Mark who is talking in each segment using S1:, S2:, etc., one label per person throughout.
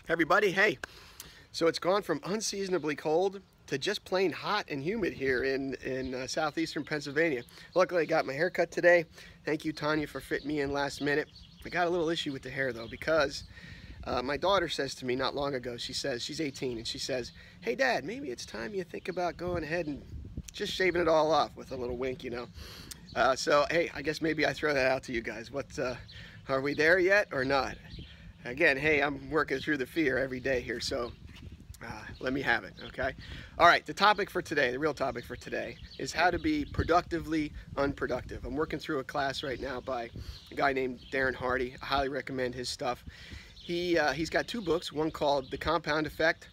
S1: Everybody, hey, so it's gone from unseasonably cold to just plain hot and humid here in southeastern Pennsylvania. Luckily, I got my hair cut today. Thank you, Tanya, for fitting me in last minute. I got a little issue with the hair, though, because my daughter says to me not long ago, she says, she's 18, and she says, "Hey, Dad, maybe it's time you think about going ahead and just shaving it all off," with a little wink, you know. So, hey, I guess maybe I throw that out to you guys. Are we there yet or not? Again, hey, I'm working through the fear every day here, so let me have it, okay? All right, the topic for today, the real topic for today, is how to be productively unproductive. I'm working through a class right now by a guy named Darren Hardy. I highly recommend his stuff. He's got two books, one called The Compound Effect,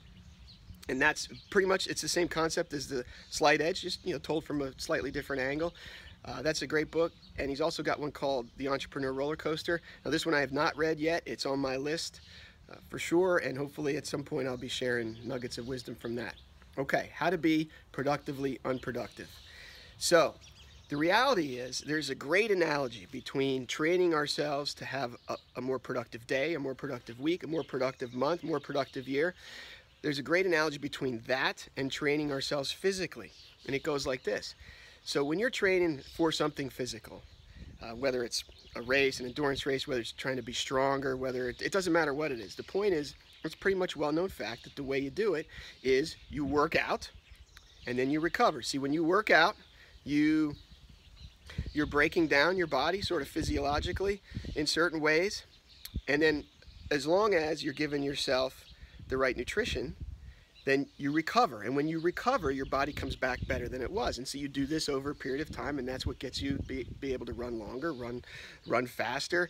S1: and that's pretty much, it's the same concept as The Slight Edge, just told from a slightly different angle. That's a great book. And he's also got one called The Entrepreneur Roller Coaster. Now, this one I have not read yet. It's on my list for sure, and hopefully at some point I'll be sharing nuggets of wisdom from that. Okay, how to be productively unproductive. So the reality is there's a great analogy between training ourselves to have a more productive day, a more productive week, a more productive month, more productive year. There's a great analogy between that and training ourselves physically, and it goes like this. So when you're training for something physical, whether it's a race, an endurance race, whether it's trying to be stronger, it doesn't matter what it is. The point is, it's pretty much well-known fact that the way you do it is you work out and then you recover. See, when you work out, you're breaking down your body sort of physiologically in certain ways, and then as long as you're giving yourself the right nutrition, then you recover. And when you recover, your body comes back better than it was. And so you do this over a period of time, and that's what gets you be able to run longer, run faster,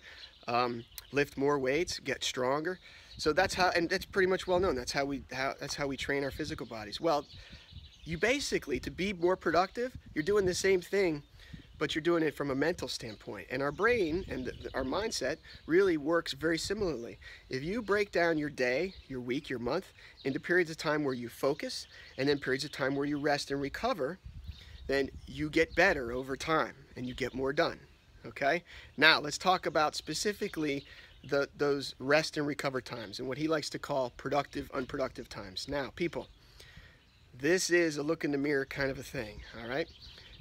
S1: lift more weights, get stronger. So that's how, and that's pretty much well known. That's how we train our physical bodies. Well, you basically, to be more productive, you're doing the same thing, but you're doing it from a mental standpoint. And our brain and our mindset really works very similarly. If you break down your day, your week, your month into periods of time where you focus and then periods of time where you rest and recover, then you get better over time and you get more done, okay? Now, let's talk about specifically those rest and recover times and what he likes to call productive, unproductive times. Now, people, this is a look in the mirror kind of a thing, all right?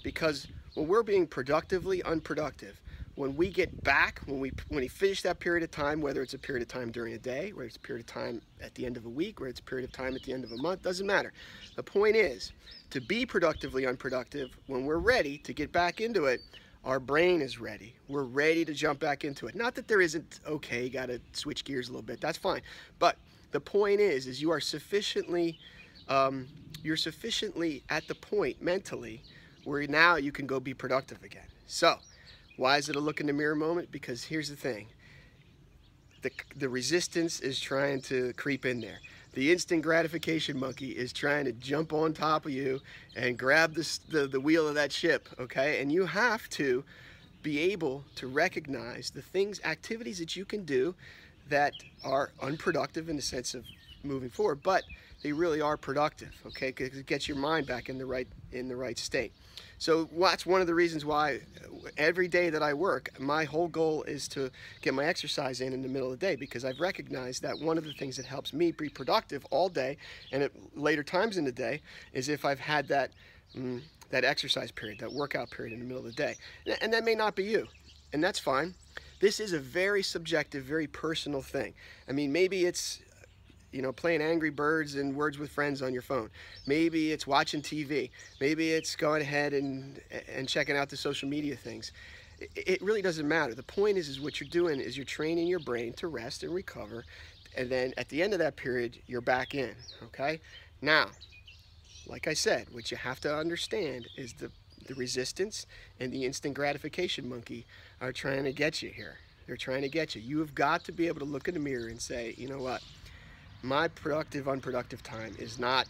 S1: Because when we're being productively unproductive, when we get back, when we finish that period of time, whether it's a period of time during a day, whether it's a period of time at the end of a week, whether it's a period of time at the end of a month, doesn't matter. The point is, to be productively unproductive, when we're ready to get back into it, our brain is ready. We're ready to jump back into it. Not that there isn't, okay, got to switch gears a little bit, that's fine. But the point is you are sufficiently, you're sufficiently at the point mentally where now you can go be productive again. So, why is it a look in the mirror moment? Because here's the thing. The resistance is trying to creep in there. The instant gratification monkey is trying to jump on top of you and grab the wheel of that ship, okay? And you have to be able to recognize the activities that you can do that are unproductive in the sense of moving forward, but they really are productive, okay? Because it gets your mind back in the right state. So that's one of the reasons why every day that I work, my whole goal is to get my exercise in the middle of the day, because I've recognized that one of the things that helps me be productive all day and at later times in the day is if I've had that exercise period, that workout period in the middle of the day. And that may not be you, and that's fine. This is a very subjective, very personal thing. I mean, maybe it's playing Angry Birds and Words with Friends on your phone. Maybe it's watching TV. Maybe it's going ahead and checking out the social media things. It really doesn't matter. The point is what you're doing is you're training your brain to rest and recover, and then at the end of that period, you're back in, okay? Now, like I said, what you have to understand is the resistance and the instant gratification monkey are trying to get you here. They're trying to get you. You have got to be able to look in the mirror and say, you know what? My productive, unproductive time is not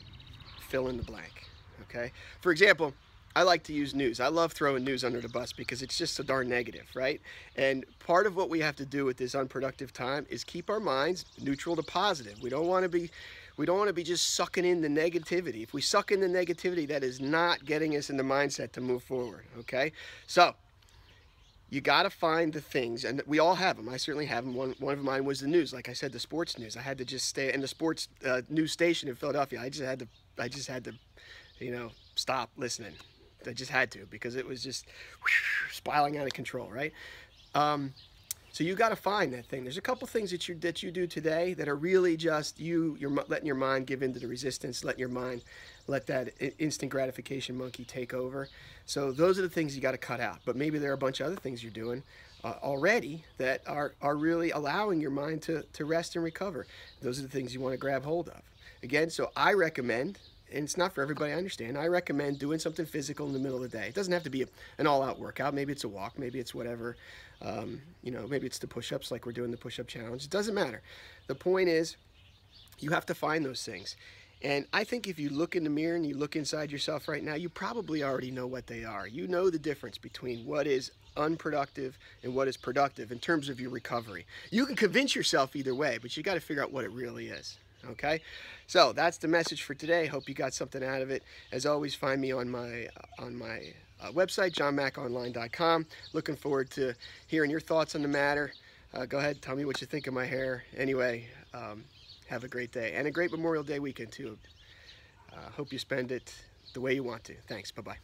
S1: fill in the blank, okay? For example, I like to use news. I love throwing news under the bus because it's just so darn negative, right? And part of what we have to do with this unproductive time is keep our minds neutral to positive. We don't want to be just sucking in the negativity. If we suck in the negativity, that is not getting us in the mindset to move forward, okay? So you got to find the things, and we all have them. I certainly have them. One of mine was the news. Like I said, the sports news. I had to just stay in the sports news station in Philadelphia. I just had to, stop listening. I just had to, because it was just spiraling out of control, right? So you got to find that thing. There's a couple things that you do today that are really just you're letting your mind give into the resistance, letting your mind let that instant gratification monkey take over. So those are the things you got to cut out. But maybe there are a bunch of other things you're doing already that are really allowing your mind to rest and recover. Those are the things you want to grab hold of. Again, so I recommend, and it's not for everybody, I understand, I recommend doing something physical in the middle of the day. It doesn't have to be an all-out workout. Maybe it's a walk, maybe it's whatever, maybe it's the push-ups like we're doing the push-up challenge. It doesn't matter. The point is, you have to find those things. And I think if you look in the mirror and you look inside yourself right now, you probably already know what they are. You know the difference between what is unproductive and what is productive in terms of your recovery. You can convince yourself either way, but you got to figure out what it really is. Okay, so that's the message for today. Hope you got something out of it. As always, find me on my website, johnmaconline.com. Looking forward to hearing your thoughts on the matter. Go ahead, tell me what you think of my hair. Anyway, have a great day and a great Memorial Day weekend too. Hope you spend it the way you want to. Thanks. Bye-bye.